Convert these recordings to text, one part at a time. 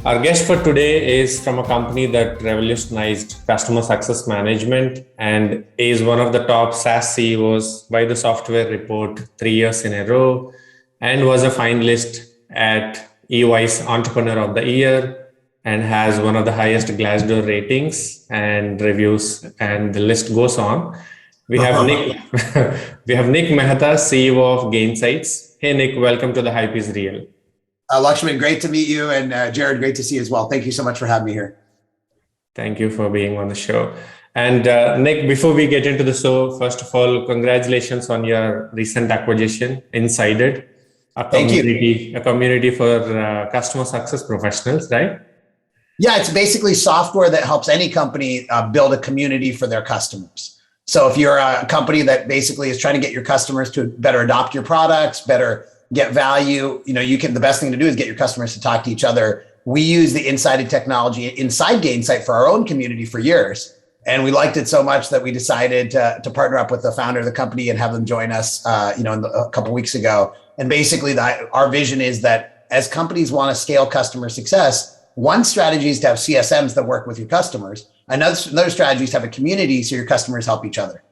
Our guest for today is from a company that revolutionized customer success management and is one of the top SaaS CEOs by the Software Report 3 years in a row, and was a finalist at EY's Entrepreneur of the Year and has one of the highest Glassdoor ratings and reviews, and the list goes on. We have Nick. We have Nick Mehta, CEO of Gainsight. Hey Nick, welcome to The Hype is Real. Lakshman, great to meet you, and Jared, great to see you as well. Thank you so much for having me here. Thank you for being on the show. And Nick, before we get into the show, first of all, congratulations on your recent acquisition, Insided, a community for customer success professionals, right? Yeah, it's basically software that helps any company build a community for their customers. So if you're a company that basically is trying to get your customers to better adopt your products, better get value, the best thing to do is get your customers to talk to each other. We use the Insided technology inside Gainsight for our own community for years. And we liked it so much that we decided to partner up with the founder of the company and have them join us, a couple of weeks ago. And basically our vision is that as companies want to scale customer success, one strategy is to have CSMs that work with your customers. Another strategy is to have a community so your customers help each other.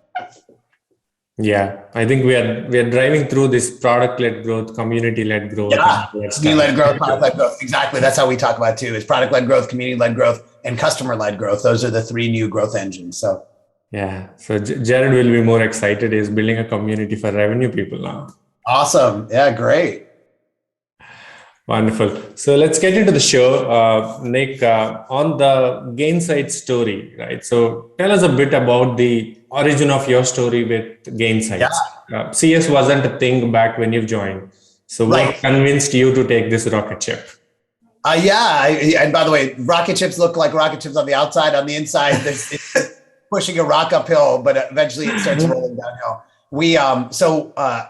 Yeah, I think we are driving through this product-led growth, community-led growth. Yeah, community-led growth, product-led growth. Exactly. That's how we talk about it too, is product-led growth, community-led growth, and customer-led growth. Those are the three new growth engines. So yeah, so Jared will be more excited. He's building a community for revenue people now. Awesome. Yeah, great. Wonderful. So let's get into the show. Nick, on the Gainsight story, right? So tell us a bit about the origin of your story with Gainsight. Yeah. CS wasn't a thing back when you joined. So what convinced you to take this rocket ship? And by the way, rocket ships look like rocket ships on the outside. On the inside, it's pushing a rock uphill, but eventually it starts rolling downhill.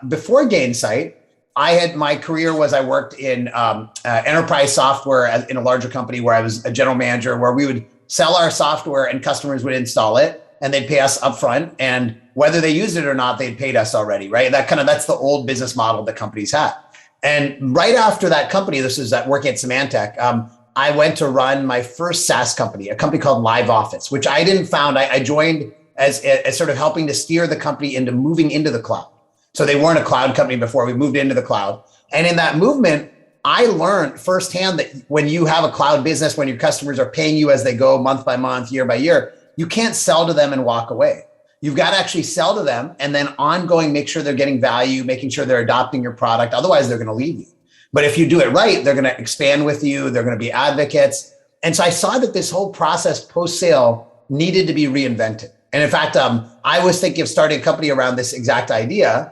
Before Gainsight, my career was I worked in enterprise software in a larger company where I was a general manager, where we would sell our software and customers would install it and they'd pay us upfront. And whether they used it or not, they'd paid us already, right? That's the old business model that companies had. And right after that company, this is working at Symantec, I went to run my first SaaS company, a company called Live Office, which I didn't found. I joined as sort of helping to steer the company into moving into the cloud. So they weren't a cloud company before. We moved into the cloud. And in that movement, I learned firsthand that when you have a cloud business, when your customers are paying you as they go month by month, year by year, you can't sell to them and walk away. You've got to actually sell to them and then ongoing make sure they're getting value, making sure they're adopting your product. Otherwise, they're going to leave you. But if you do it right, they're going to expand with you. They're going to be advocates. And so I saw that this whole process post-sale needed to be reinvented. And in fact, I was thinking of starting a company around this exact idea.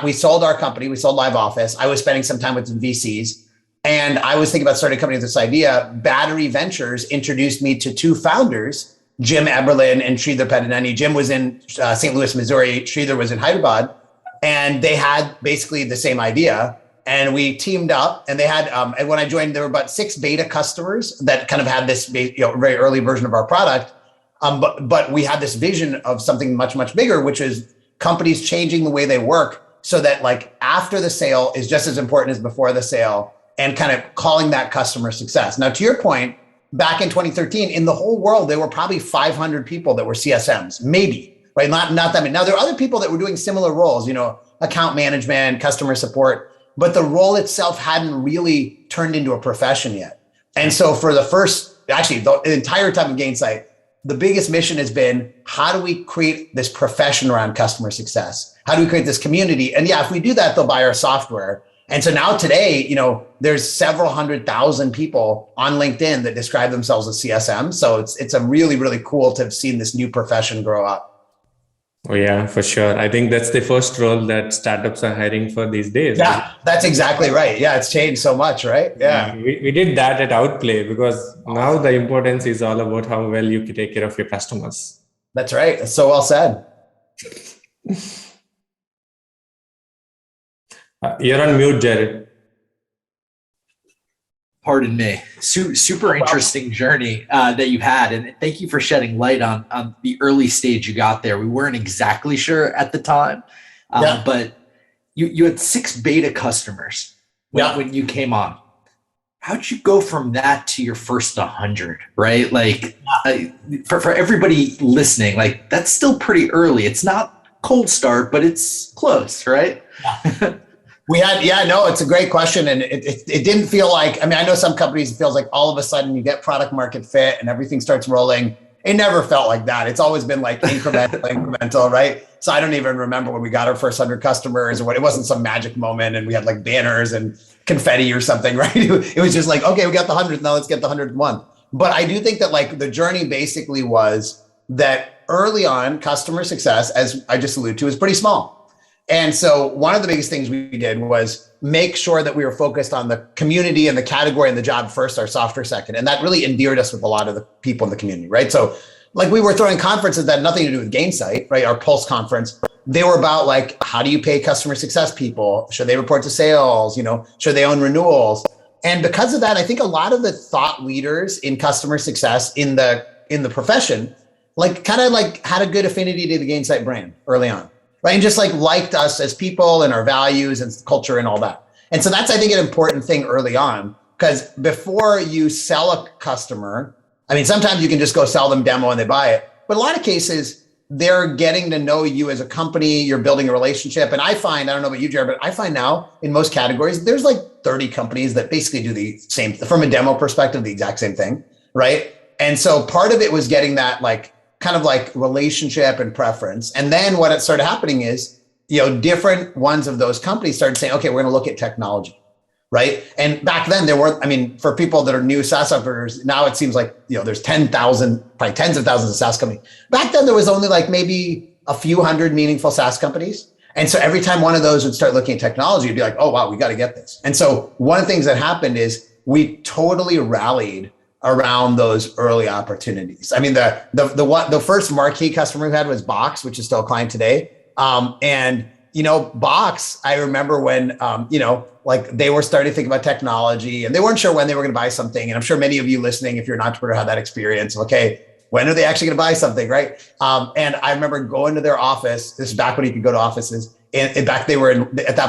We sold our company. We sold Live Office. I was spending some time with some VCs. And I was thinking about starting a company with this idea. Battery Ventures introduced me to two founders, Jim Eberlin and Sridhar Pedaneni. Jim was in St. Louis, Missouri. Sridhar was in Hyderabad. And they had basically the same idea. And we teamed up, and they had, and when I joined, there were about 6 beta customers that kind of had this very early version of our product. But we had this vision of something much, much bigger, which is companies changing the way they work so that after the sale is just as important as before the sale, and kind of calling that customer success. Now, to your point, back in 2013, in the whole world, there were probably 500 people that were CSMs, maybe, right? Not that many. Now, there are other people that were doing similar roles, account management, customer support, but the role itself hadn't really turned into a profession yet. And so for the entire time of Gainsight, the biggest mission has been, how do we create this profession around customer success? How do we create this community? And if we do that, they'll buy our software. And so now today, there's several 100,000 people on LinkedIn that describe themselves as CSM. So it's a really, really cool to have seen this new profession grow up. Oh yeah, for sure. I think that's the first role that startups are hiring for these days. Yeah, that's exactly right. Yeah, it's changed so much, right? Yeah. We did that at Outplay because now the importance is all about how well you can take care of your customers. That's right. That's so well said. You're on mute, Jared. Pardon me. Super interesting journey that you've had. And thank you for shedding light on the early stage you got there. We weren't exactly sure at the time, but you had 6 beta customers. when you came on. How'd you go from that to your first 100, right? Like for everybody listening, like that's still pretty early. It's not cold start, but it's close, right? It's a great question. And it didn't feel like, I mean, I know some companies, it feels like all of a sudden you get product market fit and everything starts rolling. It never felt like that. It's always been like incremental, right? So I don't even remember when we got our first 100 customers or what. It wasn't some magic moment and we had like banners and confetti or something, right? It was just like, okay, we got the 100th, now let's get the 101. But I do think that like the journey basically was that early on, customer success, as I just alluded to, is pretty small. And so one of the biggest things we did was make sure that we were focused on the community and the category and the job first, our software second. And that really endeared us with a lot of the people in the community, right? So like we were throwing conferences that had nothing to do with Gainsight, right? Our Pulse conference, they were about like, how do you pay customer success people? Should they report to sales? Should they own renewals? And because of that, I think a lot of the thought leaders in customer success in the profession, like kind of like had a good affinity to the Gainsight brand early on. Right. And just like liked us as people and our values and culture and all that. And so that's, I think, an important thing early on, because before you sell a customer, I mean, sometimes you can just go sell them demo and they buy it. But a lot of cases, they're getting to know you as a company. You're building a relationship. And I find, I don't know about you, Jared, but I find now in most categories, there's like 30 companies that basically do the same, from a demo perspective, the exact same thing. Right. And so part of it was getting that like, kind of like relationship and preference. And then what it started happening is, different ones of those companies started saying, okay, we're going to look at technology, right? And back then there weren't, I mean, for people that are new SaaS operators, now it seems like, there's 10,000, probably tens of thousands of SaaS companies. Back then there was only like maybe a few hundred meaningful SaaS companies. And so every time one of those would start looking at technology, it'd be like, oh, wow, we got to get this. And so one of the things that happened is we totally rallied around those early opportunities. I mean, the first marquee customer we had was Box, which is still a client today. Box, I remember when, like they were starting to think about technology and they weren't sure when they were going to buy something. And I'm sure many of you listening, if you're an entrepreneur, had that experience. Okay, when are they actually going to buy something, right? And I remember going to their office. This is back when you could go to offices. And at that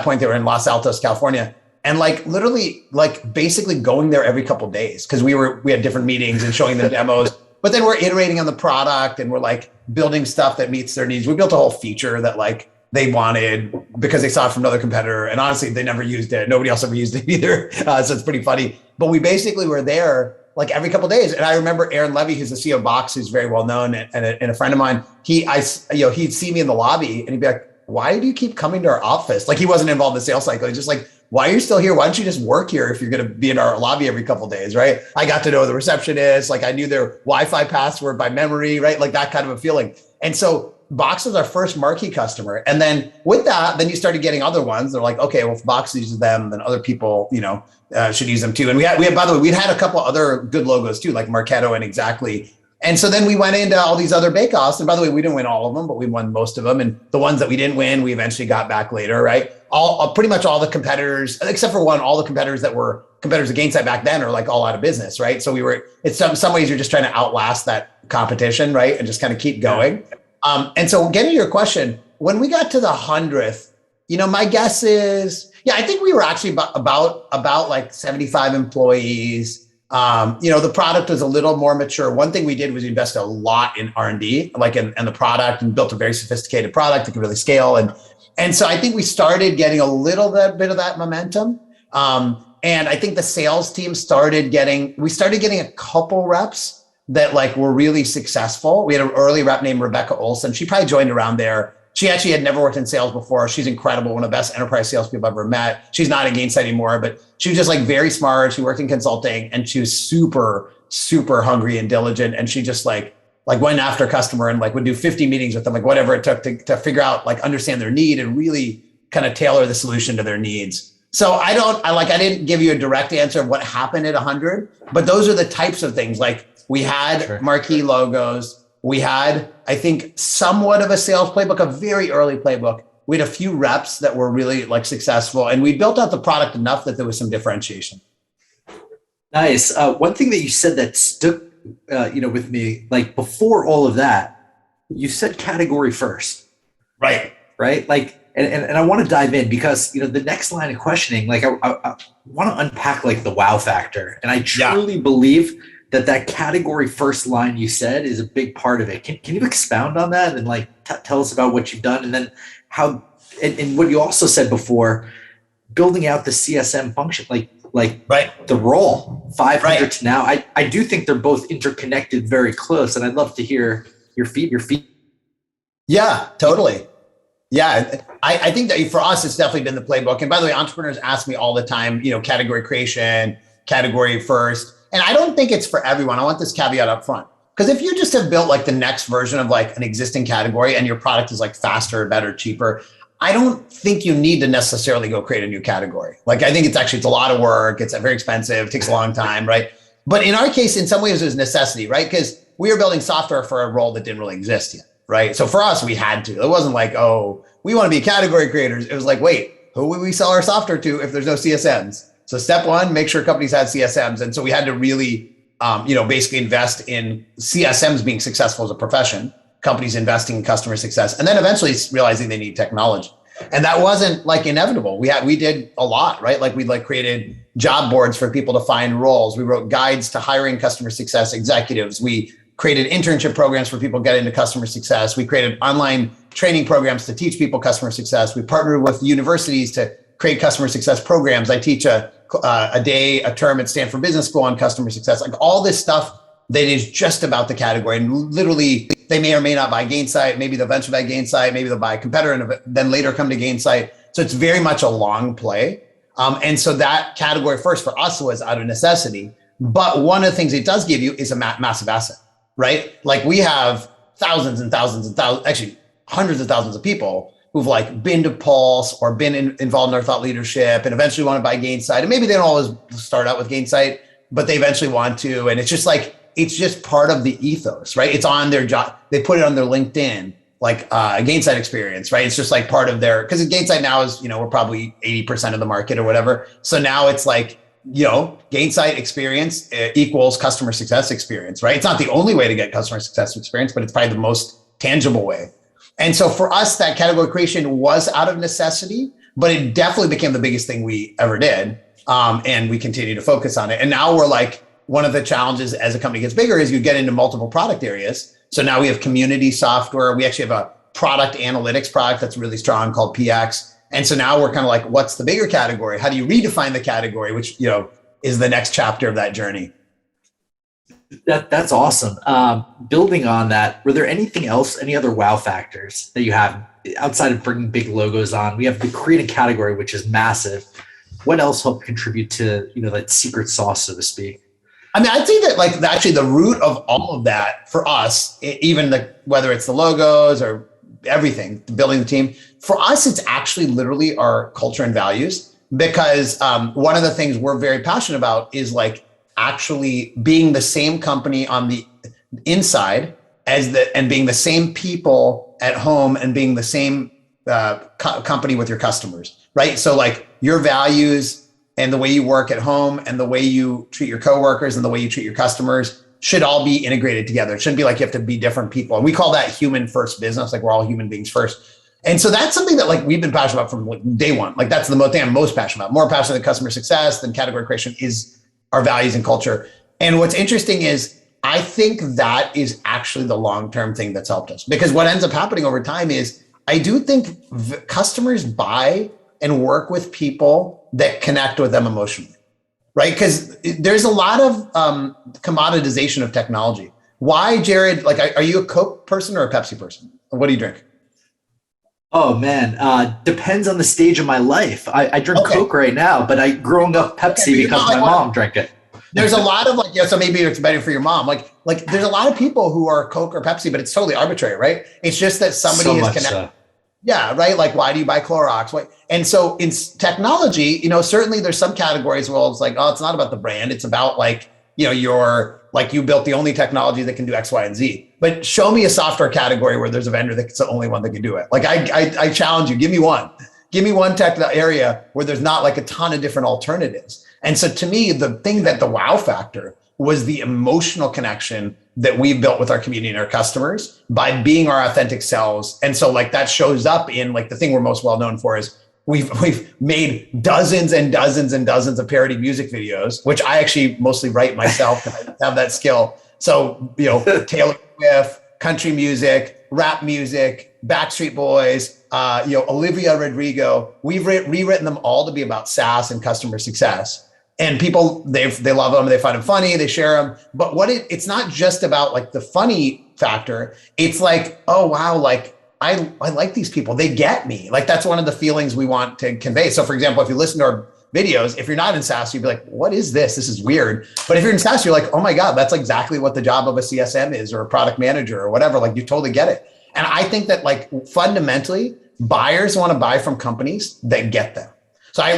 point, they were in Los Altos, California. And like literally like basically going there every couple of days because we had different meetings and showing them demos, but then we're iterating on the product and we're like building stuff that meets their needs. We built a whole feature that like they wanted because they saw it from another competitor. And honestly, they never used it. Nobody else ever used it either. So it's pretty funny. But we basically were there like every couple of days. And I remember Aaron Levy, who's the CEO of Box, who's very well known and a friend of mine, he'd see me in the lobby and he'd be like, why do you keep coming to our office? Like he wasn't involved in the sales cycle. He's just like, why are you still here? Why don't you just work here if you're going to be in our lobby every couple of days, right? I got to know the receptionist. Like I knew their Wi-Fi password by memory, right? Like that kind of a feeling. And so Box was our first marquee customer. And then with that, then you started getting other ones. They're like, okay, well, if Box uses them, then other people, should use them too. And we had, by the way, we'd had a couple other good logos too, like Marketo and Exactly. And so then we went into all these other bake-offs. And by the way, we didn't win all of them, but we won most of them. And the ones that we didn't win, we eventually got back later, right? Pretty much all the competitors, except for one, all the competitors that were competitors of Gainsight back then are like all out of business, right? So it's some ways you're just trying to outlast that competition, right? And just kind of keep going. And so getting to your question, when we got to the 100th, my guess is, I think we were actually about like 75 employees. The product was a little more mature. One thing we did was invest a lot in R&D, like in the product, and built a very sophisticated product that could really scale. And so I think we started getting a little bit of that momentum. And I think the sales team started getting a couple reps that like were really successful. We had an early rep named Rebecca Olson. She probably joined around there. She actually had never worked in sales before. She's incredible, one of the best enterprise salespeople I've ever met. She's not at Gainsight anymore, but she was just like very smart. She worked in consulting and she was super, super hungry and diligent. And she just like went after a customer and like would do 50 meetings with them, like whatever it took to figure out, like understand their need and really kind of tailor the solution to their needs. So I didn't give you a direct answer of what happened at 100, but those are the types of things. Like we had marquee logos. We had, I think, somewhat of a sales playbook, a very early playbook. We had a few reps that were really like successful, and we built out the product enough that there was some differentiation. Nice. One thing that you said that stuck, with me, like before all of that, you said category first. Right. Right. Like, And I want to dive in because, the next line of questioning, like I want to unpack like the wow factor. And I truly believe that category first line you said is a big part of it. Can you expound on that and like tell us about what you've done, and then how, and what you also said before, building out the CSM function, like the role 500 to now. I do think they're both interconnected, very close. And I'd love to hear your feet. Yeah, totally. Yeah, I think that for us, it's definitely been the playbook. And by the way, entrepreneurs ask me all the time, category creation, category first. And I don't think it's for everyone. I want this caveat up front. Because if you just have built like the next version of like an existing category and your product is like faster, better, cheaper, I don't think you need to necessarily go create a new category. Like, I think it's a lot of work. It's very expensive. It takes a long time, right? But in our case, in some ways, it was necessity, right? Because we were building software for a role that didn't really exist yet, right? So for us, we had to. It wasn't like, oh, we want to be category creators. It was like, wait, who would we sell our software to if there's no CSMs? So step one, make sure companies had CSMs. And so we had to really, basically invest in CSMs being successful as a profession, companies investing in customer success, and then eventually realizing they need technology. And that wasn't like inevitable. We did a lot, right? Like we created job boards for people to find roles. We wrote guides to hiring customer success executives. We created internship programs for people to get into customer success. We created online training programs to teach people customer success. We partnered with universities to create customer success programs. I teach a term at Stanford Business School on customer success, like all this stuff that is just about the category. And literally, they may or may not buy Gainsight. Maybe they'll eventually buy Gainsight. Maybe they'll buy a competitor and then later come to Gainsight. So it's very much a long play. And so that category first for us was out of necessity. But one of the things it does give you is a massive asset, right? Like we have thousands and thousands and thousands, actually hundreds of thousands of people who've like been to Pulse or been involved in our thought leadership and eventually want to buy Gainsight. And maybe they don't always start out with Gainsight, but they eventually want to. And it's just part of the ethos, right? It's on their job. They put it on their LinkedIn, like a Gainsight experience, right? It's just like part of their, because Gainsight now is, we're probably 80% of the market or whatever. So now it's like, Gainsight experience equals customer success experience, right? It's not the only way to get customer success experience, but it's probably the most tangible way. And so for us, that category creation was out of necessity, but it definitely became the biggest thing we ever did. And we continue to focus on it. And now we're like, one of the challenges as a company gets bigger is you get into multiple product areas. So now we have community software. We actually have a product analytics product that's really strong called PX. And so now we're kind of like, what's the bigger category? How do you redefine the category, which, is the next chapter of that journey? That's awesome. Building on that, were there any other wow factors that you have outside of bringing big logos on? We have the creating category, which is massive. What else helped contribute to, that secret sauce, so to speak? I mean, I'd say that actually the root of all of that for us, even whether it's the logos or everything, building the team, for us, it's actually literally our culture and values. Because one of the things we're very passionate about is like actually being the same company on the inside and being the same people at home and being the same company with your customers, right? So like your values and the way you work at home and the way you treat your coworkers and the way you treat your customers should all be integrated together. It shouldn't be like you have to be different people. And we call that human first business. Like we're all human beings first. And so that's something that like we've been passionate about from day one. Like that's the thing I'm most passionate about. More passionate than customer success than category creation is our values and culture. And what's interesting is I think that is actually the long-term thing that's helped us, because what ends up happening over time is I do think customers buy and work with people that connect with them emotionally, right? Because there's a lot of commoditization of technology. Why, Jared? Like, are you a Coke person or a Pepsi person? What do you drink? Oh man, depends on the stage of my life. I drink Coke right now, but I growing up Pepsi because my mom drank it. There's a lot of like, yeah, so maybe it's better for your mom. Like there's a lot of people who are Coke or Pepsi, but it's totally arbitrary, right? It's just that somebody is connected. So. Yeah, right. Like, why do you buy Clorox? Why? And so in technology, certainly there's some categories where it's like, oh, it's not about the brand. It's about like, you built the only technology that can do X, Y, and Z. But show me a software category where there's a vendor that's the only one that can do it. Like I challenge you, give me one. Give me one tech area where there's not like a ton of different alternatives. And so to me, the thing that the wow factor was the emotional connection that we've built with our community and our customers by being our authentic selves. And so like that shows up in like the thing we're most well known for is we've made dozens and dozens and dozens of parody music videos, which I actually mostly write myself because I have that skill. So, Taylor Swift, country music, rap music, Backstreet Boys, Olivia Rodrigo, we've rewritten them all to be about SaaS and customer success. And people, they love them, they find them funny, they share them. But it's not just about like the funny factor. It's like, oh, wow, like I like these people. They get me. Like that's one of the feelings we want to convey. So for example, if you listen to our videos, if you're not in SaaS, you'd be like, what is this? This is weird. But if you're in SaaS, you're like, oh my God, that's exactly what the job of a CSM is or a product manager or whatever. Like you totally get it. And I think that like fundamentally buyers want to buy from companies that get them. So I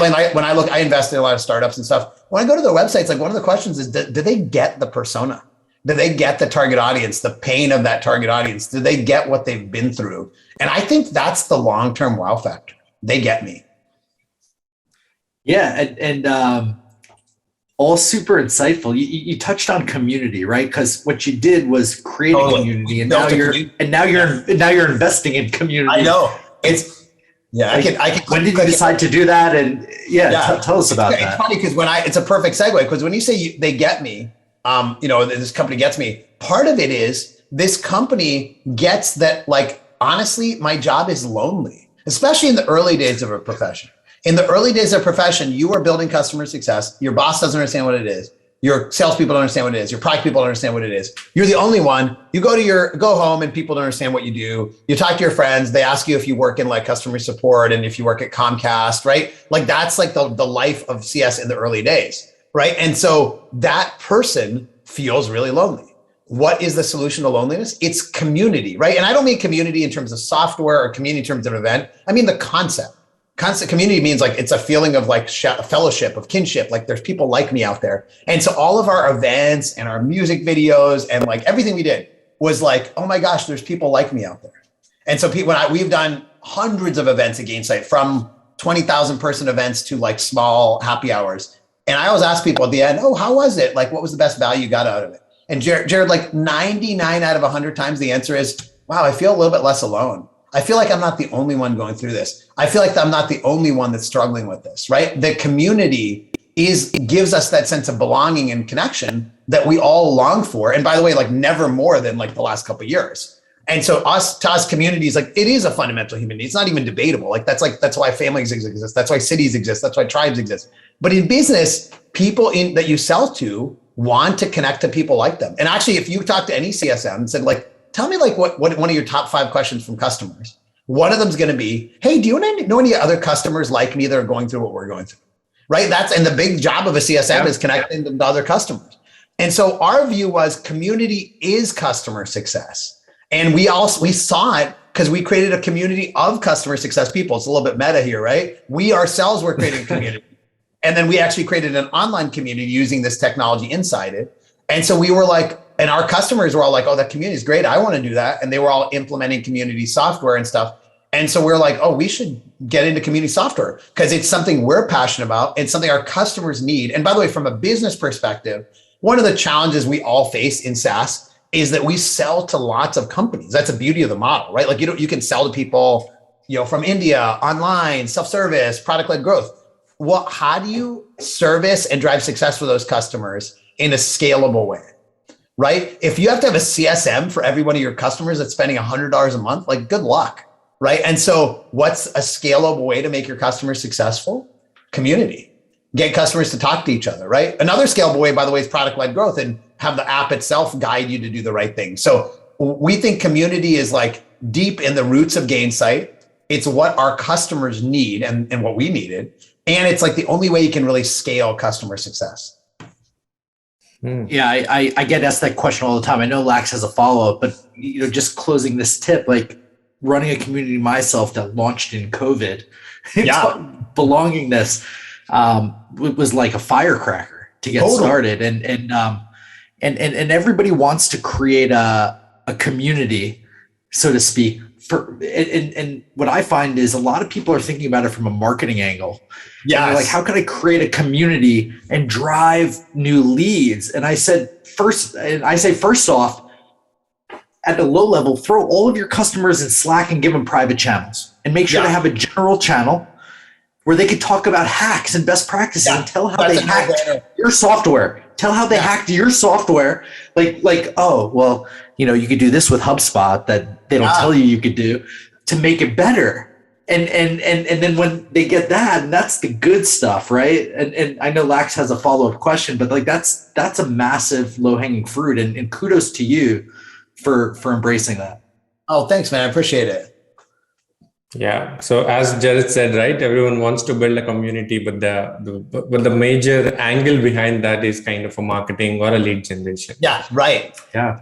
invest in a lot of startups and stuff. When I go to their websites, like one of the questions is, do they get the persona? Do they get the target audience, the pain of that target audience? Do they get what they've been through? And I think that's the long-term wow factor. They get me. Yeah. And all super insightful. You touched on community, right? Because what you did was create a community, and now you're investing in community. I know. I can. When did you decide to do that? And tell us about that. It's funny because it's a perfect segue because when you say they get me, this company gets me. Part of it is this company gets that. Like honestly, my job is lonely, especially in the early days of a profession. In the early days of a profession, you are building customer success. Your boss doesn't understand what it is. Your salespeople don't understand what it is. Your product people don't understand what it is. You're the only one. You go home and people don't understand what you do. You talk to your friends. They ask you if you work in like customer support and if you work at Comcast, right? Like that's like the life of CS in the early days, right? And so that person feels really lonely. What is the solution to loneliness? It's community, right? And I don't mean community in terms of software or community in terms of event. I mean the concept. Community means like it's a feeling of like fellowship, of kinship, like there's people like me out there. And so all of our events and our music videos and like everything we did was like, oh my gosh, there's people like me out there. And so we've done hundreds of events at Gainsight, from 20,000 person events to like small happy hours. And I always ask people at the end, oh, how was it? Like, what was the best value you got out of it? And Jared, like 99 out of 100 times the answer is, wow, I feel a little bit less alone. I feel like I'm not the only one going through this. I feel like I'm not the only one that's struggling with this, right? The community gives us that sense of belonging and connection that we all long for. And by the way, like never more than like the last couple of years. And so to us communities, like it is a fundamental human need. It's not even debatable. Like that's why families exist. That's why cities exist. That's why tribes exist. But in business, people that you sell to want to connect to people like them. And actually, if you talk to any CSM and said like, tell me like what one of your top 5 questions from customers. One of them is going to be, hey, do you know any other customers like me that are going through what we're going through? Right? And the big job of a CSM is connecting them to other customers. And so our view was community is customer success. And we saw it because we created a community of customer success people. It's a little bit meta here, right? We ourselves were creating a community. And then we actually created an online community using this technology inside it. And so we were like, and our customers were all like, oh, that community is great. I want to do that. And they were all implementing community software and stuff. And so we're like, oh, we should get into community software because it's something we're passionate about. It's something our customers need. And by the way, from a business perspective, one of the challenges we all face in SaaS is that we sell to lots of companies. That's the beauty of the model, right? Like you can sell to people, from India, online, self-service, product-led growth. Well, how do you service and drive success for those customers in a scalable way? Right? If you have to have a CSM for every one of your customers that's spending $100 a month, like good luck, right? And so what's a scalable way to make your customers successful? Community. Get customers to talk to each other, right? Another scalable way, by the way, is product-led growth and have the app itself guide you to do the right thing. So we think community is like deep in the roots of Gainsight. It's what our customers need and what we needed. And it's like the only way you can really scale customer success. Yeah, I get asked that question all the time. I know Lax has a follow-up, but just closing this tip, like running a community myself that launched in COVID, belongingness was like a firecracker to get started. And everybody wants to create a community, so to speak, and what I find is a lot of people are thinking about it from a marketing angle. Yeah, like, how can I create a community and drive new leads? And I say first off, at a low level, throw all of your customers in Slack and give them private channels, and make sure to have a general channel where they could talk about hacks and best practices and tell how they hacked your software. Tell how they hacked your software. Like, oh, well, you could do this with HubSpot that they don't tell you could do to make it better. And then when they get that, and that's the good stuff, right? And I know Lax has a follow-up question, but like that's a massive low-hanging fruit. And kudos to you for embracing that. Oh, thanks, man. I appreciate it. Yeah. So as Jared said, right, everyone wants to build a community, but the major angle behind that is kind of a marketing or a lead generation. Yeah. Right. Yeah.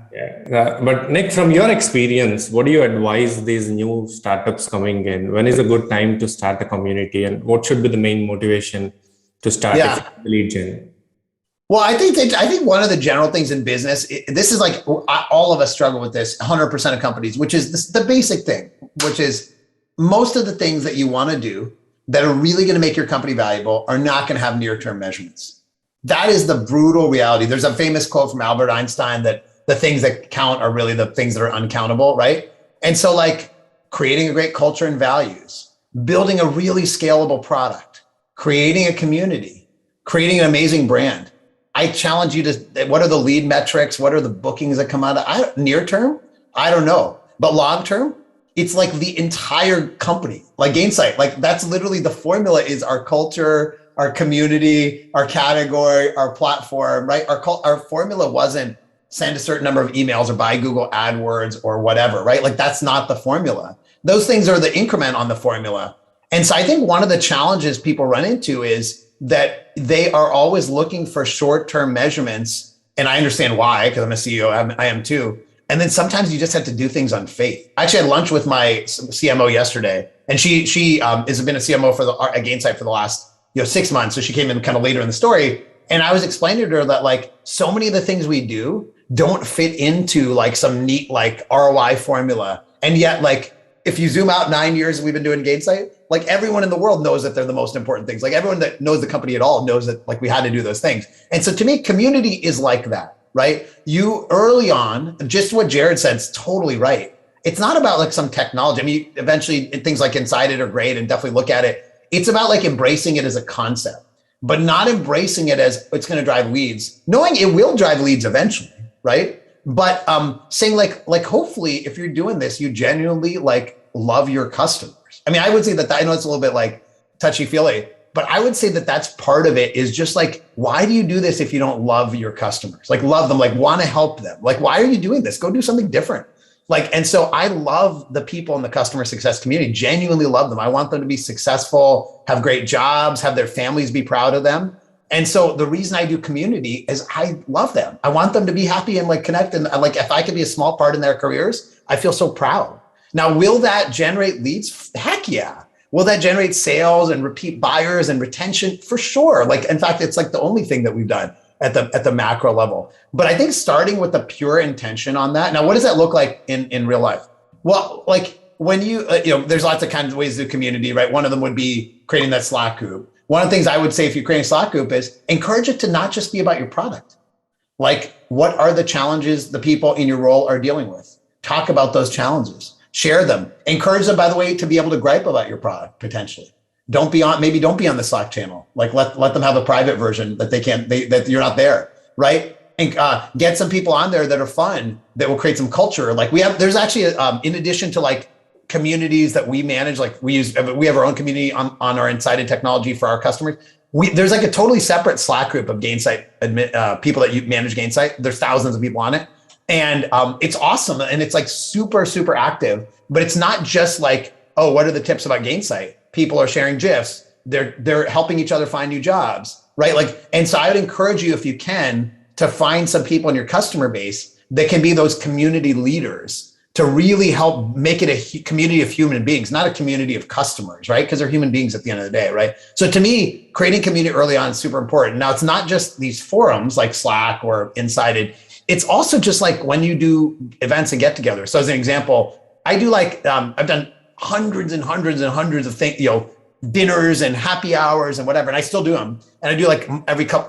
But Nick, from your experience, what do you advise these new startups coming in? When is a good time to start a community, and what should be the main motivation to start a lead gen? Well, I think one of the general things in business, this is like all of us struggle with this, 100% of companies, which is the basic thing, which is most of the things that you want to do that are really going to make your company valuable are not going to have near-term measurements. That is the brutal reality. There's a famous quote from Albert Einstein that the things that count are really the things that are uncountable, right? And so like creating a great culture and values, building a really scalable product, creating a community, creating an amazing brand. I challenge you to, what are the lead metrics? What are the bookings that come out of near term? I don't know. But long term, it's like the entire company, like Gainsight. Like that's literally the formula is our culture, our community, our category, our platform, right? Our formula wasn't send a certain number of emails or buy Google AdWords or whatever, right? Like that's not the formula. Those things are the increment on the formula. And so I think one of the challenges people run into is that they are always looking for short-term measurements. And I understand why, because I'm a CEO, I am too. And then sometimes you just have to do things on faith. I actually had lunch with my CMO yesterday, and she has been a CMO at Gainsight for the last 6 months. So she came in kind of later in the story, and I was explaining to her that like so many of the things we do don't fit into like some neat like ROI formula, and yet like if you zoom out 9 years we've been doing Gainsight, like everyone in the world knows that they're the most important things. Like everyone that knows the company at all knows that like we had to do those things. And so to me, community is like that. Right? You early on, just what Jared said is totally right. It's not about like some technology. I mean, eventually things like Inside It are great and definitely look at it. It's about like embracing it as a concept, but not embracing it as it's going to drive leads, knowing it will drive leads eventually. Right. But saying like hopefully if you're doing this, you genuinely like love your customers. I mean, I would say that I know it's a little bit like touchy feely, but I would say that that's part of it is just like, why do you do this if you don't love your customers? Like love them, like want to help them. Like, why are you doing this? Go do something different. Like, and so I love the people in the customer success community, genuinely love them. I want them to be successful, have great jobs, have their families be proud of them. And so the reason I do community is I love them. I want them to be happy and like connect. And like, if I could be a small part in their careers, I feel so proud. Now, will that generate leads? Heck yeah. Will that generate sales and repeat buyers and retention? For sure. Like, in fact, it's like the only thing that we've done at the macro level. But I think starting with the pure intention on that. Now, what does that look like in real life? Well, like when there's lots of kinds of ways to do community, right? One of them would be creating that Slack group. One of the things I would say if you're creating a Slack group is encourage it to not just be about your product. Like, what are the challenges the people in your role are dealing with? Talk about those challenges. Share them. Encourage them, by the way, to be able to gripe about your product potentially. Don't be on the Slack channel. Like let them have a private version that that you're not there, right? And get some people on there that are fun, that will create some culture. Like there's actually in addition to like communities that we manage, like we have our own community on our Inside It technology for our customers. There's like a totally separate Slack group of Gainsight people that you manage Gainsight. There's thousands of people on it. And it's awesome. And it's like super, super active, but it's not just like, oh, what are the tips about Gainsight? People are sharing GIFs. They're helping each other find new jobs, right? Like, and so I would encourage you, if you can, to find some people in your customer base that can be those community leaders to really help make it a community of human beings, not a community of customers, right? Because they're human beings at the end of the day, right? So to me, creating community early on is super important. Now, it's not just these forums like Slack or Inside It. It's also just like when you do events and get-togethers. So as an example, I do like, I've done hundreds and hundreds and hundreds of things, dinners and happy hours and whatever. And I still do them. And I do like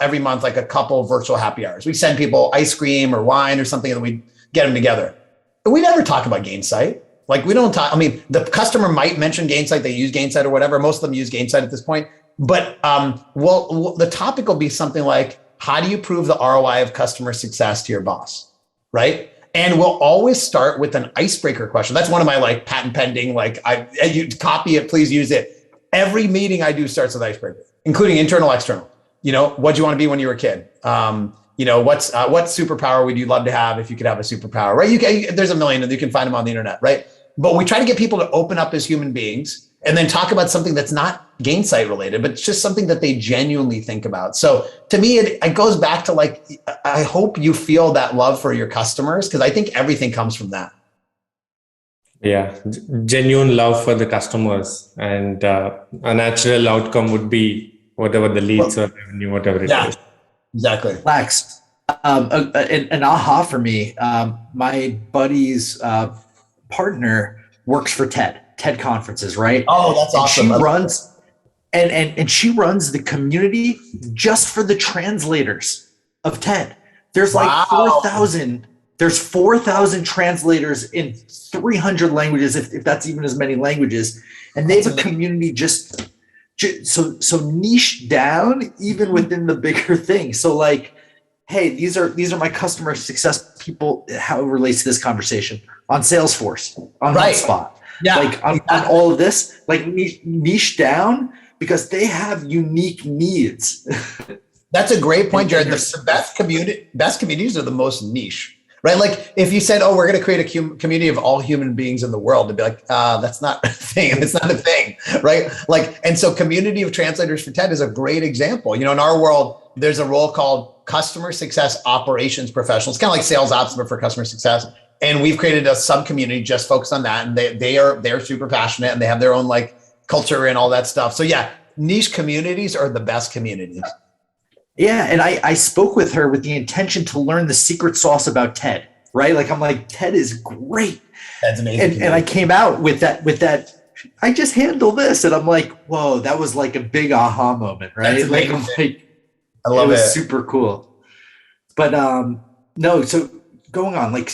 every month, like a couple virtual happy hours. We send people ice cream or wine or something and we get them together. But we never talk about Gainsight. Like we don't talk, I mean, the customer might mention Gainsight, they use Gainsight or whatever. Most of them use Gainsight at this point. But the topic will be something like, how do you prove the ROI of customer success to your boss, right? And we'll always start with an icebreaker question. That's one of my like patent pending, like you copy it, please use it. Every meeting I do starts with icebreaker, including internal, external. What do you want to be when you were a kid? What superpower would you love to have if you could have a superpower, right? There's a million and you can find them on the internet, right? But we try to get people to open up as human beings and then talk about something that's not Gainsight related, but it's just something that they genuinely think about. So to me, it goes back to like, I hope you feel that love for your customers, because I think everything comes from that. Yeah, genuine love for the customers, and a natural outcome would be whatever the leads or revenue, whatever it is. Exactly. Lex, an aha for me. My buddy's partner works for TED conferences, right? Oh, that's awesome. She runs the community just for the translators of TED. There's like 4,000. There's 4,000 translators in 300 languages, if that's even as many languages, and they have a community just so niche down even within the bigger thing. So like, hey, these are my customer success people. How it relates to this conversation on Salesforce, on HubSpot, like on all of this, like niche down because they have unique needs. That's a great point, Jared. The best communities are the most niche. Right? Like if you said, we're going to create a community of all human beings in the world, to be like, that's not a thing. It's not a thing. Right? Like, and so community of translators for TED is a great example. In our world, there's a role called customer success operations professionals, kind of like sales ops, but for customer success. And we've created a sub community just focused on that. And they're super passionate and they have their own like culture and all that stuff. So yeah, niche communities are the best communities. Yeah, and I spoke with her with the intention to learn the secret sauce about TED, right? Like I'm like, TED is great. That's amazing. And I came out with that, I just handle this. And I'm like, whoa, that was like a big aha moment, right? Like, I love it. Was super cool. But no, so going on, like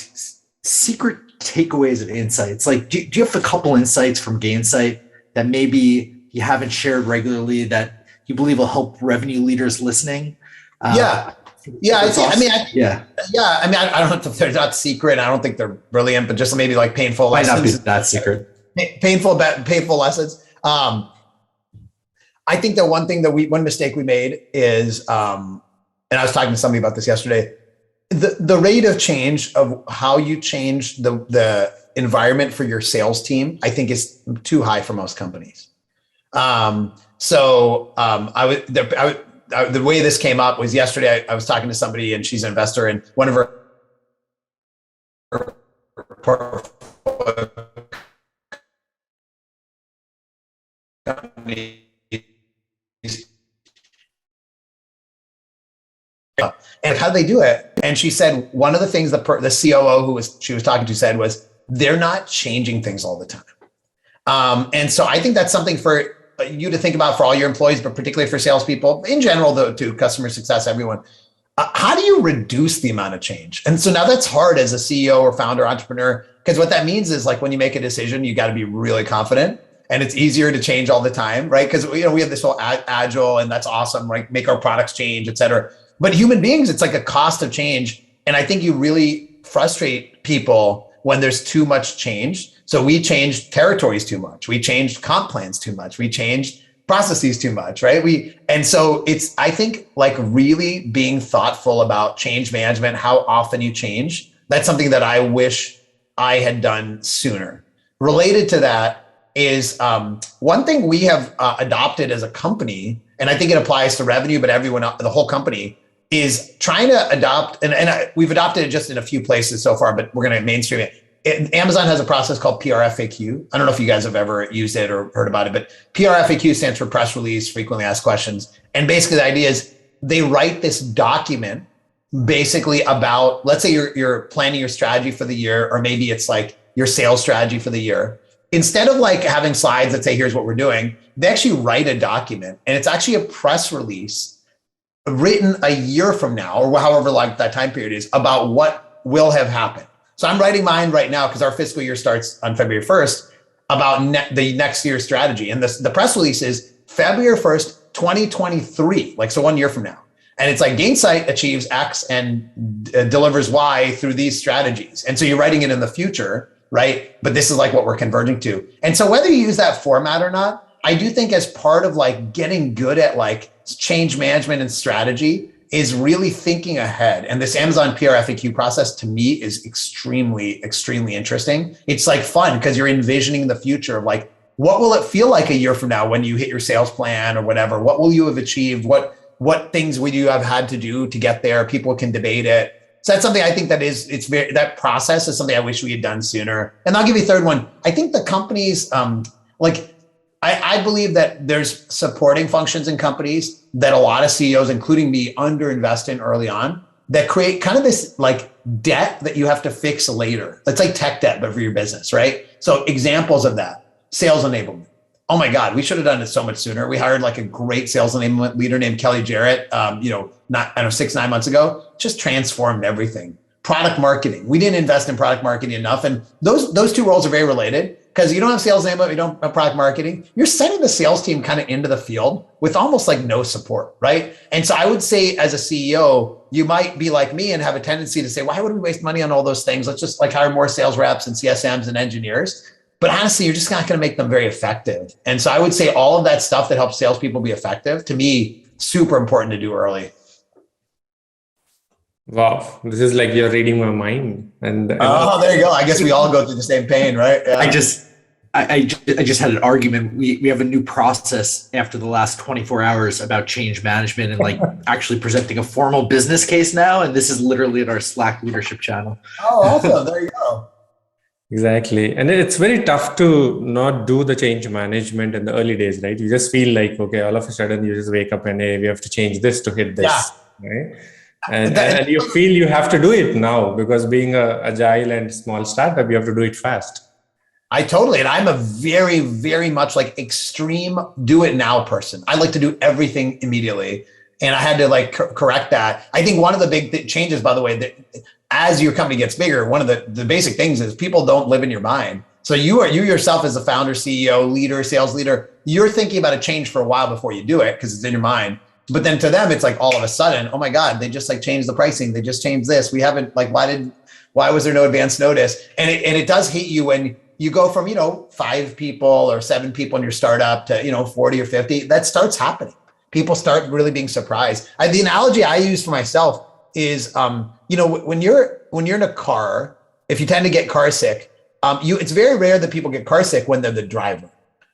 secret takeaways and insights. Like, do you have a couple insights from Gainsight that maybe you haven't shared regularly that you believe will help revenue leaders listening? I don't know if they're not secret. I don't think they're brilliant, but just maybe like painful lessons. Might not be that secret. Painful lessons. I think that one mistake we made is, and I was talking to somebody about this yesterday, the rate of change of how you change the environment for your sales team, I think is too high for most companies. The way this came up was yesterday. I was talking to somebody, and she's an investor, and one of her companies. And how do they do it? And she said one of the things the COO she was talking to said was they're not changing things all the time. And so I think that's something for you to think about for all your employees, but particularly for salespeople in general, though, to customer success, everyone. How do you reduce the amount of change? And so now that's hard as a CEO or founder entrepreneur, because what that means is like when you make a decision, you got to be really confident, and it's easier to change all the time, right? Because we have this whole agile, and that's awesome, right? Make our products change, et cetera. But human beings, it's like a cost of change, and I think you really frustrate people when there's too much change. So we changed territories too much. We changed comp plans too much. We changed processes too much, right? And so it's, I think, like really being thoughtful about change management, how often you change. That's something that I wish I had done sooner. Related to that is one thing we have adopted as a company, and I think it applies to revenue, but everyone, the whole company, is trying to adopt, and we've adopted it just in a few places so far, but we're going to mainstream it. Amazon has a process called PRFAQ. I don't know if you guys have ever used it or heard about it, but PRFAQ stands for press release, frequently asked questions. And basically the idea is they write this document basically about, let's say you're planning your strategy for the year, or maybe it's like your sales strategy for the year. Instead of like having slides that say, here's what we're doing, they actually write a document, and it's actually a press release written a year from now, or however long that time period is, about what will have happened. So I'm writing mine right now because our fiscal year starts on February 1st about the next year's strategy. And the press release is February 1st, 2023, like so 1 year from now. And it's like Gainsight achieves X and delivers Y through these strategies. And so you're writing it in the future, right? But this is like what we're converging to. And so whether you use that format or not, I do think as part of like getting good at like change management and strategy is really thinking ahead. And this Amazon PR FAQ process to me is extremely, extremely interesting. It's like fun because you're envisioning the future of like, what will it feel like a year from now when you hit your sales plan or whatever? What will you have achieved? What things would you have had to do to get there? People can debate it. So that's something I think that process is something I wish we had done sooner. And I'll give you a third one. I think the companies, I believe that there's supporting functions in companies that a lot of CEOs, including me, underinvest in early on that create kind of this like debt that you have to fix later. It's like tech debt, but for your business, right? So examples of that, sales enablement. Oh my God, we should have done it so much sooner. We hired like a great sales enablement leader named Kelly Jarrett, 6-9 months ago, just transformed everything. Product marketing. We didn't invest in product marketing enough. And those two roles are very related because you don't have sales enablement, you don't have product marketing. You're sending the sales team kind of into the field with almost like no support, right? And so I would say as a CEO, you might be like me and have a tendency to say, why would we waste money on all those things? Let's just like hire more sales reps and CSMs and engineers. But honestly, you're just not going to make them very effective. And so I would say all of that stuff that helps salespeople be effective, to me, super important to do early. Wow, this is like you're reading my mind. And oh, there you go. I guess we all go through the same pain, right? Yeah. I just had an argument. We have a new process after the last 24 hours about change management and like actually presenting a formal business case now. And this is literally at our Slack leadership channel. Oh, awesome. There you go. Exactly. And it's very tough to not do the change management in the early days, right? You just feel like, okay, all of a sudden you just wake up and hey, we have to change this to hit this, right? And you feel you have to do it now because being a agile and small startup, you have to do it fast. And I'm a very, very much like extreme do it now person. I like to do everything immediately. And I had to like correct that. I think one of the big changes, by the way, that as your company gets bigger, one of the basic things is people don't live in your mind. So you yourself as a founder, CEO, leader, sales leader, you're thinking about a change for a while before you do it because it's in your mind. But then to them, it's like all of a sudden, oh my God, they just like changed the pricing. They just changed this. We haven't like, why was there no advance notice? And it does hit you when you go from, 5 people or 7 people in your startup to, 40 or 50, that starts happening. People start really being surprised. The analogy I use for myself is, when you're in a car, if you tend to get car sick, it's very rare that people get car sick when they're the driver.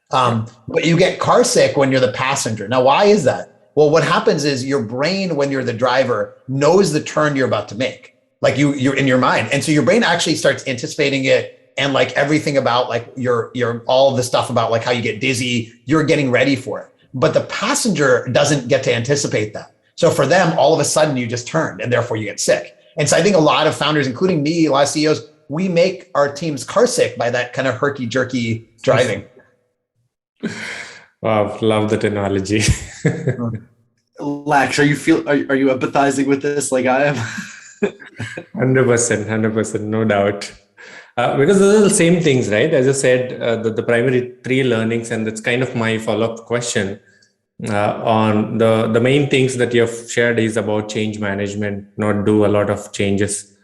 But you get car sick when you're the passenger. Now, why is that? Well, what happens is your brain, when you're the driver, knows the turn you're about to make. Like you're in your mind. And so your brain actually starts anticipating it. And like everything about like your all of the stuff about like how you get dizzy, you're getting ready for it. But the passenger doesn't get to anticipate that. So for them, all of a sudden you just turned and therefore you get sick. And so I think a lot of founders, including me, a lot of CEOs, we make our teams car sick by that kind of herky jerky driving. Wow, love that analogy. Lax, are you empathizing with this like I am? 100%, no doubt. Because those are the same things, right? As I said, the primary 3 learnings, and that's kind of my follow-up question on the main things that you have shared is about change management, not do a lot of changes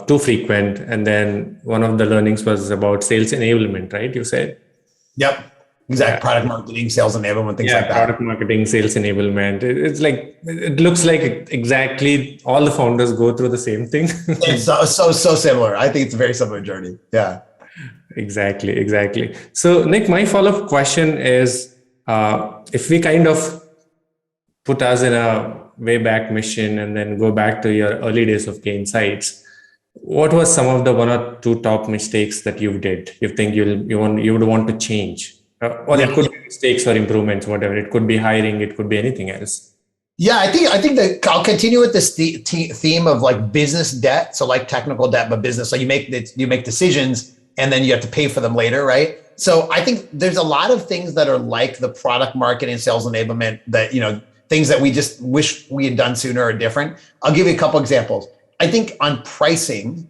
too frequent. And then one of the learnings was about sales enablement, right? You said? Yep. Exactly. Product marketing, sales enablement, things like that. Product marketing, sales enablement. It's like, it looks like exactly all the founders go through the same thing. It's so similar. I think it's a very similar journey. Yeah. Exactly. So Nick, my follow-up question is, if we kind of put us in a way back mission and then go back to your early days of Gainsights, what was some of the 1 or 2 top mistakes that you did? You think you would want to change? Or it could be mistakes or improvements, whatever. It could be hiring. It could be anything else. Yeah, I think that I'll continue with this theme of like business debt. So like technical debt, but business. So you make decisions and then you have to pay for them later, right? So I think there's a lot of things that are like the product marketing, sales enablement that, things that we just wish we had done sooner or different. I'll give you a couple examples. I think on pricing,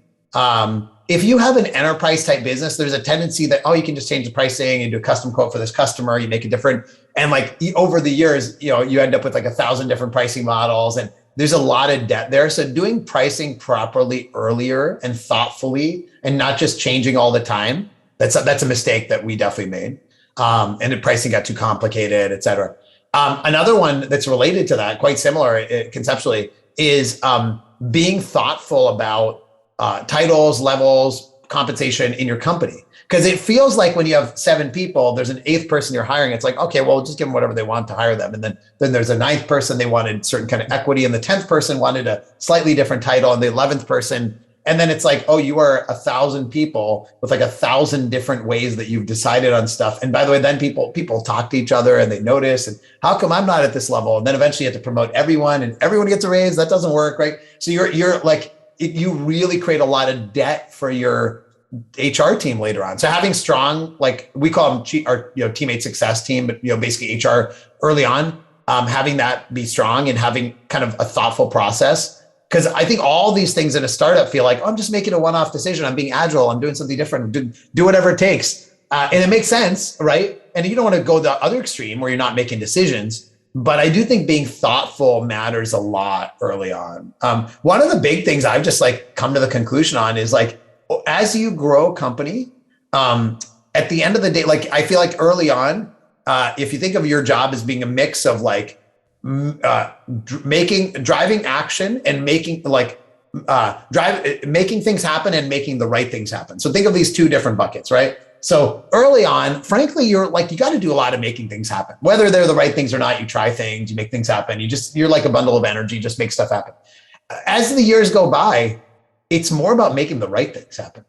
if you have an enterprise type business, there's a tendency that, you can just change the pricing and do a custom quote for this customer. You make it different. And like over the years, you end up with like 1,000 different pricing models, and there's a lot of debt there. So doing pricing properly earlier and thoughtfully, and not just changing all the time, that's a mistake that we definitely made. And the pricing got too complicated, et cetera. Another one that's related to that, quite similar conceptually, is being thoughtful about titles, levels, compensation in your company. Because it feels like when you have 7 people, there's an 8th person you're hiring. It's like, okay, well, just give them whatever they want to hire them. And then there's a 9th person, they wanted certain kind of equity. And the 10th person wanted a slightly different title. And the 11th person, and then it's like, you are 1,000 people with like 1,000 different ways that you've decided on stuff. And by the way, then people talk to each other and they notice, and how come I'm not at this level? And then eventually you have to promote everyone, and everyone gets a raise. That doesn't work, right? So you're like, you really create a lot of debt for your HR team later on. So having strong, like we call them our teammate success team, but basically HR early on, having that be strong and having kind of a thoughtful process. Because I think all these things in a startup feel like, I'm just making a one-off decision. I'm being agile. I'm doing something different. Do whatever it takes. And it makes sense, right? And you don't want to go the other extreme where you're not making decisions. But I do think being thoughtful matters a lot early on. One of the big things I've just like come to the conclusion on is like, as you grow a company, at the end of the day, like I feel like early on, if you think of your job as being a mix of like driving action and making things happen and making the right things happen. So think of these 2 different buckets, right? So early on, frankly, you're like, you got to do a lot of making things happen, whether they're the right things or not. You try things, you make things happen. You're like a bundle of energy, just make stuff happen. As the years go by, it's more about making the right things happen.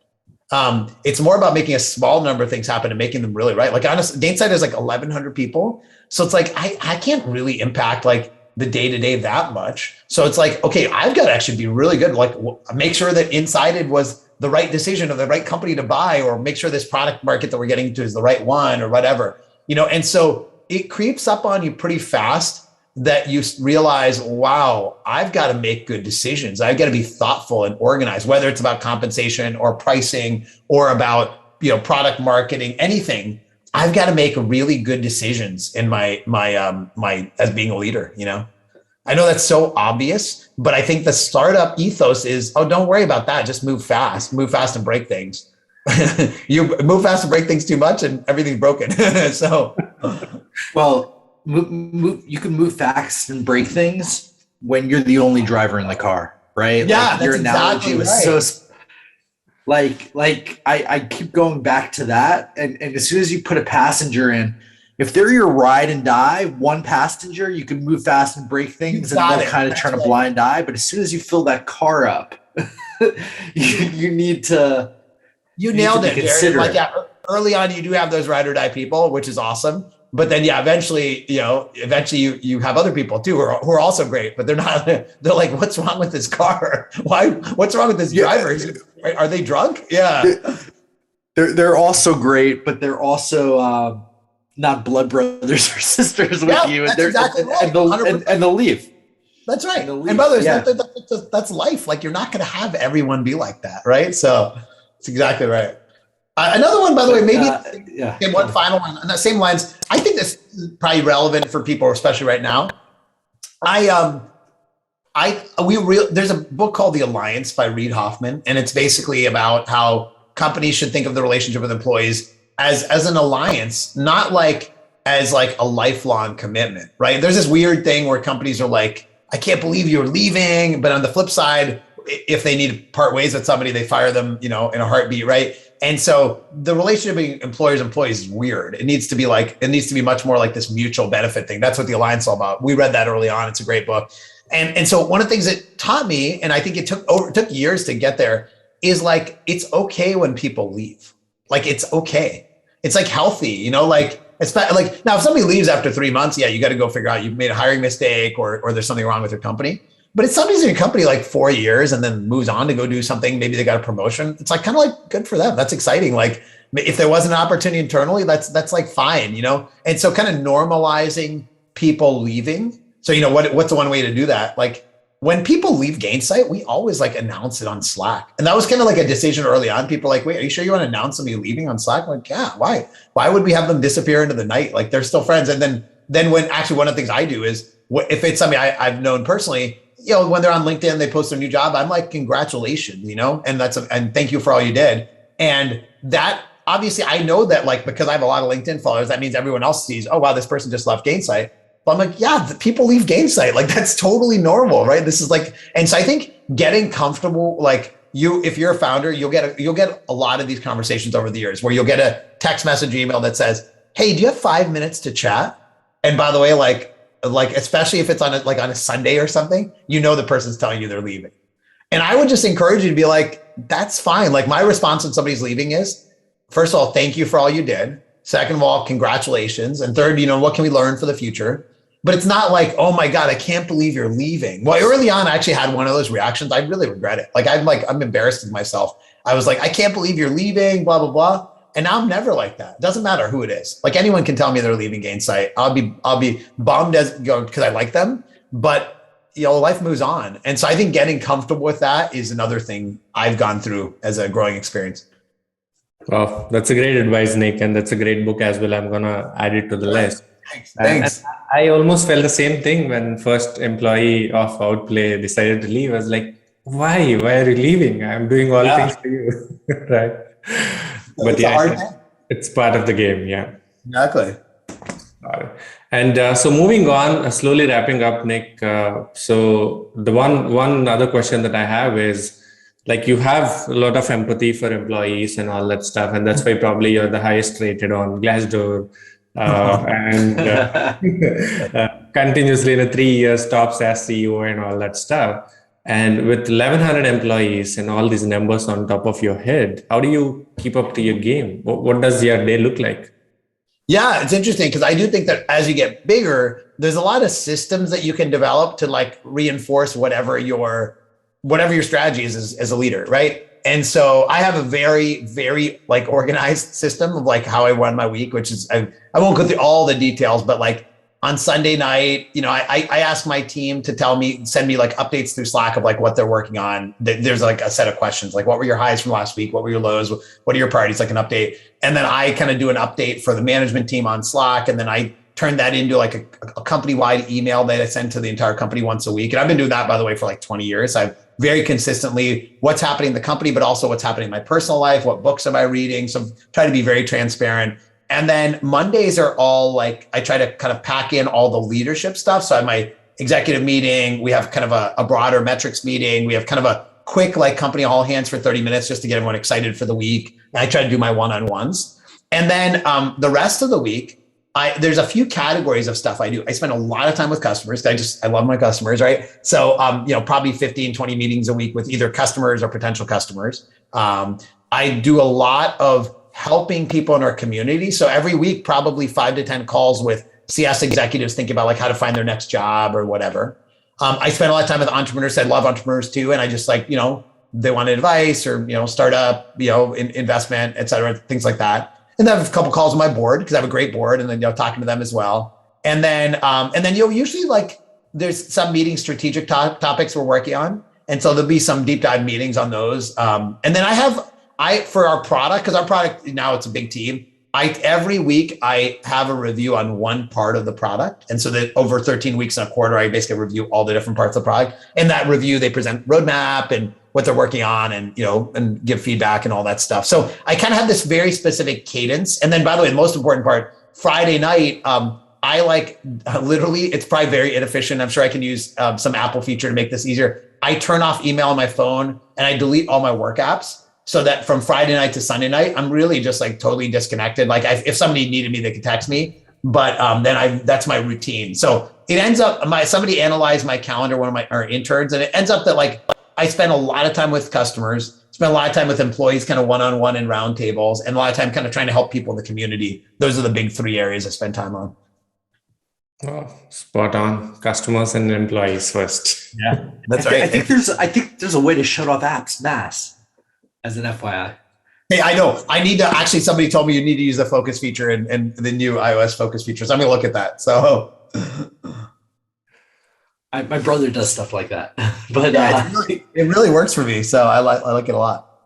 It's more about making a small number of things happen and making them really right. Like honestly, Gainsight is like 1,100 people. So it's like, I can't really impact like the day-to-day that much. So it's like, okay, I've got to actually be really good. Like make sure that Insighted was the right decision or the right company to buy, or make sure this product market that we're getting into is the right one or whatever, and so it creeps up on you pretty fast that you realize, wow, I've got to make good decisions. I've got to be thoughtful and organized, whether it's about compensation or pricing or about, product marketing, anything. I've got to make really good decisions in my as being a leader, I know that's so obvious, but I think the startup ethos is, don't worry about that. Just move fast and break things. You move fast and break things too much and everything's broken. So, well, you can move fast and break things when you're the only driver in the car, right? Yeah, like your analogy exactly was right. so I keep going back to that. And as soon as you put a passenger in, if they're your ride and die, one passenger, you can move fast and break things and they'll kind of turn a blind eye. But as soon as you fill that car up, you need to. You nailed it, Jared. Like, early on, you do have those ride or die people, which is awesome. But then, eventually you have other people too who are also great, but they're not. They're like, what's wrong with this car? Why? What's wrong with this driver? Are they drunk? Yeah, they're also great, but they're also not blood brothers or sisters with you, and they'll leave. That's right. And brothers, that's life. Like you're not going to have everyone be like that, right? So it's exactly right. Another one, by the way, maybe one final one on the same lines. I think this is probably relevant for people, especially right now. There's a book called The Alliance by Reid Hoffman, and it's basically about how companies should think of the relationship with employees as an alliance, not like as like a lifelong commitment, right? There's this weird thing where companies are like, I can't believe you're leaving. But on the flip side, if they need to part ways with somebody, they fire them, in a heartbeat, right? And so the relationship between employers is weird. It needs to be much more like this mutual benefit thing. That's what The Alliance is all about. We read that early on. It's a great book. And so one of the things it taught me, and I think it took years to get there, is like, it's okay when people leave. Like, it's okay. It's like healthy, it's not like, now if somebody leaves after 3 months, you got to go figure out you've made a hiring mistake or there's something wrong with your company. But if somebody's in your company like 4 years and then moves on to go do something, maybe they got a promotion. It's like kind of like good for them. That's exciting. Like if there was an opportunity internally, that's like fine, you know? And so kind of normalizing people leaving. So, you know, what's the one way to do that? Like when people leave Gainsight, we always like announce it on Slack. And that was kind of like a decision early on. People are like, wait, are you sure you want to announce somebody leaving on Slack? I'm like, yeah, why? Why would we have them disappear into the night? Like they're still friends. And then when actually one of the things I do is if it's somebody I've known personally, you know, when they're on LinkedIn, they post their new job. I'm like, congratulations, you know, and and thank you for all you did. And that obviously I know that like, because I have a lot of LinkedIn followers, that means everyone else sees, oh, wow, this person just left Gainsight. But I'm like, yeah, the people leave Gainsight. Like that's totally normal, right? This is like, and so I think getting comfortable, like if you're a founder, you'll get a lot of these conversations over the years where you'll get a text message email that says, hey, do you have 5 minutes to chat? And by the way, like especially if it's on a Sunday or something, you know the person's telling you they're leaving. And I would just encourage you to be like, that's fine. Like my response when somebody's leaving is, first of all, thank you for all you did. Second of all, congratulations. And third, you know, what can we learn for the future? But it's not like, oh my God, I can't believe you're leaving. Well, early on, I actually had one of those reactions. I really regret it. Like I'm embarrassed with myself. I was like, I can't believe you're leaving, blah, blah, blah. And now I'm never like that. It doesn't matter who it is. Like anyone can tell me they're leaving Gainsight. I'll be bummed because I like them, but you know, life moves on. And so I think getting comfortable with that is another thing I've gone through as a growing experience. Well, that's a great advice, Nick. And that's a great book as well. I'm going to add it to the list. Thanks. And I almost felt the same thing when first employee of Outplay decided to leave. I was like, why are you leaving? I'm doing all things for you. Right. But yeah, it's part of the game. Yeah, exactly. And so moving on, slowly wrapping up, Nick. So the one other question that I have is, like, you have a lot of empathy for employees and all that stuff, and that's why probably you're the highest rated on Glassdoor, and continuously in a 3 years top SaaS CEO and all that stuff. And with 1,100 employees and all these numbers on top of your head, how do you keep up to your game? What does your day look like? Yeah, it's interesting because I do think that as you get bigger, there's a lot of systems that you can develop to like reinforce whatever your strategy is as a leader, right? And so I have a very, very like organized system of like how I run my week, which is I won't go through all the details, but like on Sunday night, you know, I ask my team to send me like updates through Slack of like what they're working on. There's like a set of questions, like what were your highs from last week? What were your lows? What are your priorities? Like an update. And then I kind of do an update for the management team on Slack. And then I turn that into like a company-wide email that I send to the entire company once a week. And I've been doing that, by the way, for like 20 years. I've very consistently what's happening in the company, but also what's happening in my personal life. What books am I reading? So try to be very transparent. And then Mondays are all like, I try to kind of pack in all the leadership stuff. So I have my executive meeting. We have kind of a broader metrics meeting. We have kind of a quick like company all hands for 30 minutes just to get everyone excited for the week. And I try to do my one-on-ones. And then the rest of the week, there's a few categories of stuff I do. I spend a lot of time with customers. I love my customers, right? So, you know, probably 15, 20 meetings a week with either customers or potential customers. I do a lot of helping people in our community. So every week, probably 5 to 10 calls with CS executives thinking about like how to find their next job or whatever. I spend a lot of time with entrepreneurs. I love entrepreneurs too. And I just like, you know, they want advice or, you know, startup, you know, investment, et cetera, things like that. And then I have a couple calls with my board because I have a great board and then, you know, talking to them as well. And then, you know, usually like there's some meeting strategic topics we're working on. And so there'll be some deep dive meetings on those. And then for our product, because our product now it's a big team. Every week I have a review on one part of the product. And so that over 13 weeks in a quarter, I basically review all the different parts of the product. In that review, they present roadmap and what they're working on and, you know, and give feedback and all that stuff. So I kind of have this very specific cadence. And then by the way, the most important part, Friday night, I like literally, it's probably very inefficient. I'm sure I can use some Apple feature to make this easier. I turn off email on my phone and I delete all my work apps. So that from Friday night to Sunday night, I'm really just like totally disconnected. Like if somebody needed me, they could text me, but that's my routine. So it ends up, somebody analyzed my calendar, one of our interns, and it ends up that like I spend a lot of time with customers, spend a lot of time with employees, kind of one-on-one and roundtables, and a lot of time kind of trying to help people in the community. Those are the big 3 areas I spend time on. Oh, spot on. Customers and employees first. Yeah, that's right. I think there's a way to shut off apps mass as an FYI. Hey, I know. I need to actually. Somebody told me you need to use the focus feature and the new iOS focus features. I'm gonna look at that. So, My brother does stuff like that, but yeah, it really works for me. So I like it a lot.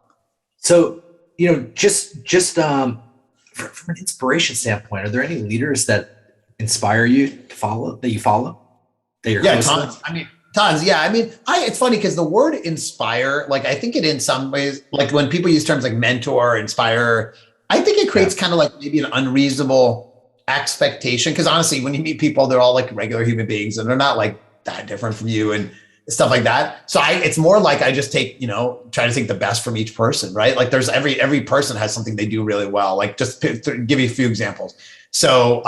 So just from an inspiration standpoint, are there any leaders that inspire you to follow that you follow that you're close tons. with? I mean, tons. Yeah, I mean, it's funny because the word inspire, like I think it in some ways, like when people use terms like mentor, inspire, I think it creates kind of like maybe an unreasonable expectation. Because honestly, when you meet people, they're all like regular human beings, and they're not like that different from you and stuff like that. So it's more like I just take, try to take the best from each person, right? Like there's every person has something they do really well. Like just to give you a few examples. So,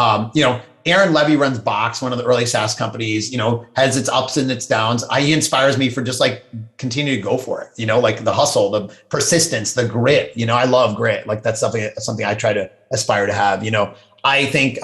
Aaron Levy runs Box, one of the early SaaS companies, has its ups and its downs. He inspires me for just like continue to go for it, like the hustle, the persistence, the grit, I love grit. Like that's something I try to aspire to have, I think,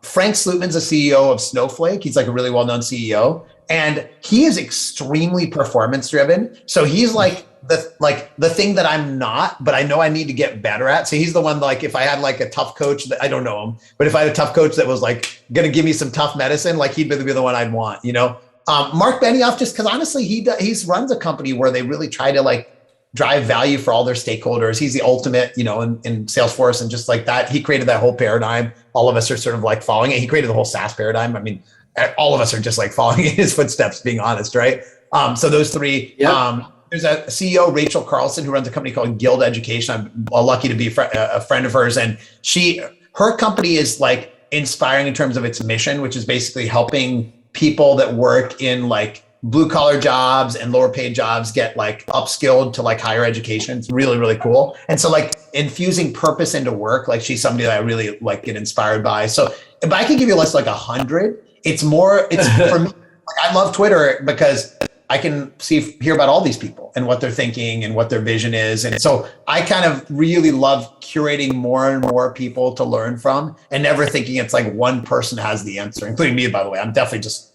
Frank Slootman's a CEO of Snowflake. He's like a really well-known CEO, and he is extremely performance driven. So he's like the thing that I'm not, but I know I need to get better at. So he's the one, like if I had like a tough coach that I don't know him, but if I had a tough coach that was like going to give me some tough medicine, like he'd be the one I'd want, Mark Benioff, just because honestly, he runs a company where they really try to like drive value for all their stakeholders. He's the ultimate, in Salesforce and just like that. He created that whole paradigm. All of us are sort of like following it. He created the whole SaaS paradigm. I mean, all of us are just like following in his footsteps, being honest, right? So those three. Yep. There's a CEO, Rachel Carlson, who runs a company called Guild Education. I'm lucky to be a friend of hers, and her company is like inspiring in terms of its mission, which is basically helping people that work in like blue collar jobs and lower paid jobs get like upskilled to like higher education. It's really, really cool. And so like infusing purpose into work, like she's somebody that I really like get inspired by. So if I can give you a list like 100, it's for me, like I love Twitter because I can hear about all these people and what they're thinking and what their vision is. And so I kind of really love curating more and more people to learn from and never thinking it's like one person has the answer, including me, by the way. I'm definitely just,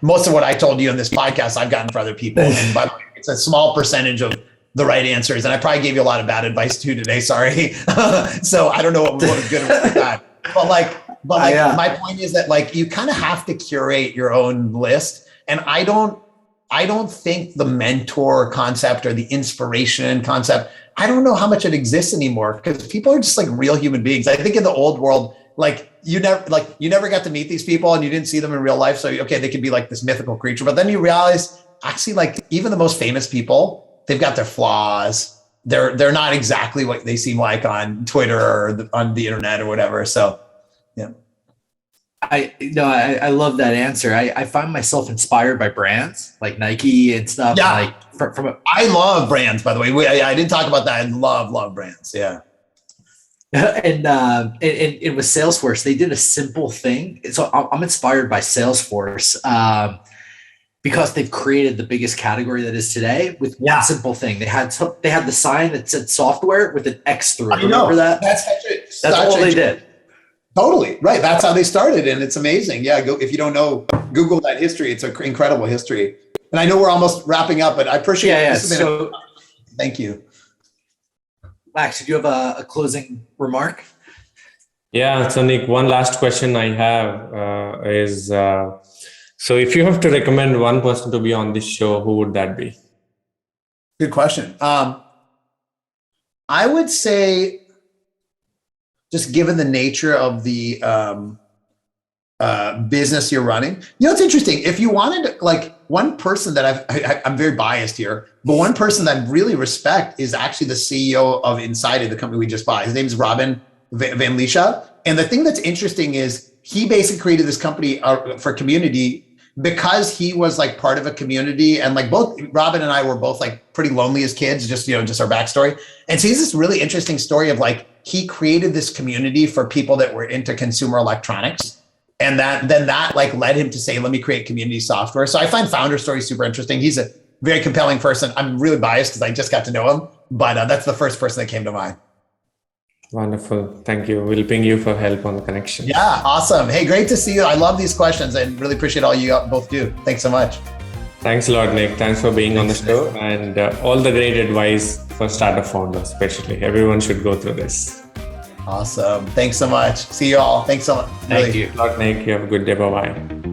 most of what I told you in this podcast, I've gotten for other people. And by the way, it's a small percentage of the right answers. And I probably gave you a lot of bad advice too today. Sorry. So I don't know what was good or what was bad. My point is that like, you kind of have to curate your own list. And I don't think the mentor concept or the inspiration concept, I don't know how much it exists anymore because people are just like real human beings. I think in the old world, like you never got to meet these people and you didn't see them in real life. So, okay, they could be like this mythical creature, but then you realize actually like even the most famous people, they've got their flaws. They're not exactly what they seem like on Twitter or on the internet or whatever. So, yeah. I love that answer. I find myself inspired by brands like Nike and stuff. Yeah. Like I love brands, by the way. I didn't talk about that. I love brands. Yeah. And with Salesforce, they did a simple thing. So I'm inspired by Salesforce because they've created the biggest category that is today with one simple thing. They had the sign that said software with an X through it. Remember that? That's all they did. Totally right. That's how they started, and it's amazing. Yeah, if you don't know, Google that history. It's an incredible history. And I know we're almost wrapping up, but I appreciate it. Yeah. So, thank you. Max, did you have a closing remark? Yeah. So Nick, one last question I have is, so if you have to recommend one person to be on this show, who would that be? Good question. I would say, just given the nature of the business you're running, it's interesting. If you wanted like one person that I'm very biased here, but one person that I really respect is actually the CEO of Insighted, the company we just bought. His name is Robin Van Liescha. And the thing that's interesting is he basically created this company for community because he was like part of a community, and like both Robin and I were both like pretty lonely as kids, just our backstory. And so he's this really interesting story of like, he created this community for people that were into consumer electronics. And that like led him to say, let me create community software. So I find founder stories super interesting. He's a very compelling person. I'm really biased because I just got to know him, but that's the first person that came to mind. Wonderful. Thank you. We'll ping you for help on the connection. Yeah, awesome. Hey, great to see you. I love these questions and really appreciate all you both do. Thanks so much. Thanks a lot, Nick. Thanks for being on the show and all the great advice for startup founders, especially. Everyone should go through this. Awesome. Thanks so much. See you all. Thanks so much. Thank you. Thanks a lot, Nick. You have a good day. Bye-bye.